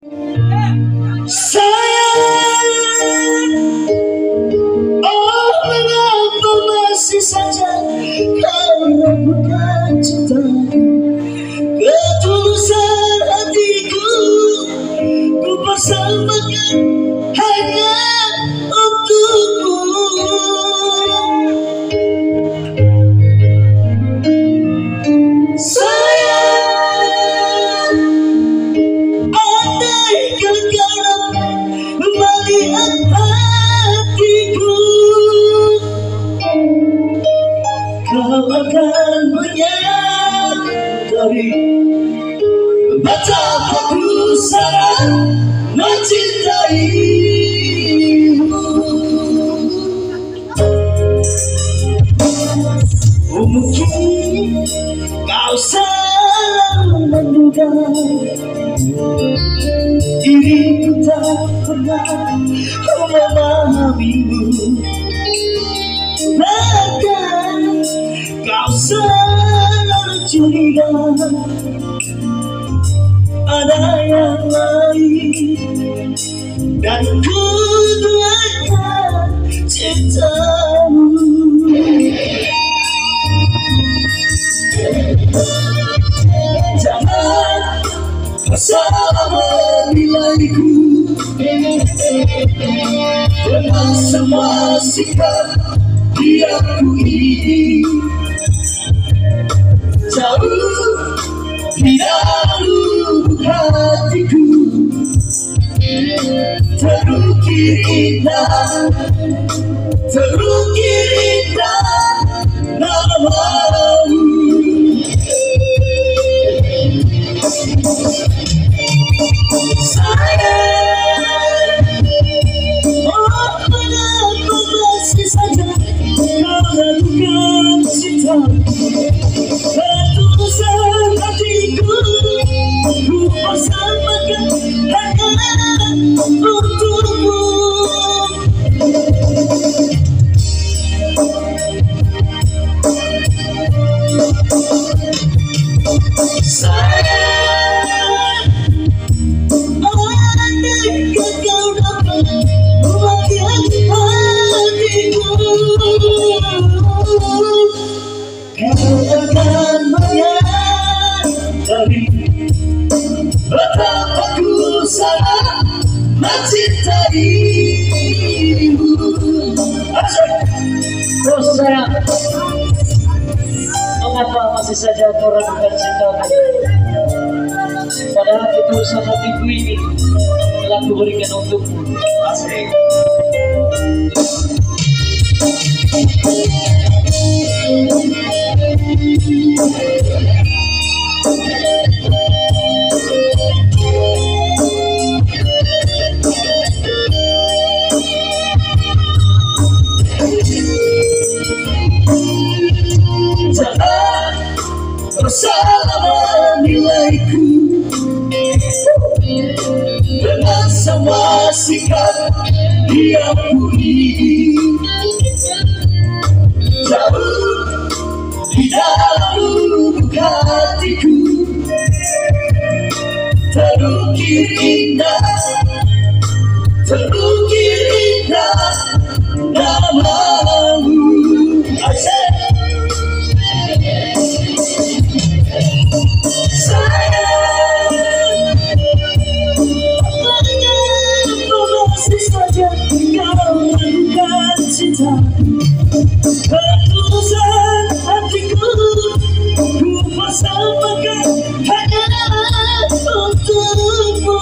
Sayang, oh mengapa masih saja kau ragukan cintaku, ketulusan hatiku ku persembahkan hanya untukmu. Sayang, andaikan kau dapat melihat hatiku, kau akan menyadari betapa ku sangat mencintaimu. Oh, mungkin kau salah menduga, diriku tak pernah memahamimu. Bahkan kau selalu curiga ada yang lain, dan ku duakan cintamu. Jangan kau salah menilaiku dengan semua sikap diamku ini. Jauh di dalam hatiku terukir indah, terukir indah namamu. Sayang, oh mengapa masih saja kau ragukan cintaku, ketulusan hatiku ku persembahkan hanya untukmu. Sayang, andaikan kau dapat melihat hatiku, kau akan menyadari betapa ku sangat mencintaimu. Terus sayang, mengapa masih saja kau ragukan cintamu? Padahal ketulusan hatiku ini telah kuberikan untukmu. Asik. Jangan kau salah menilaiku dengan semua sikap diamku ini. Jauh di dalam lubuk hatiku terukir indah, terukir indah namamu. Sayang, mengapa masih saja kau ragukan cintaku, ketulusan hatiku ku persembahkan hanya untukmu.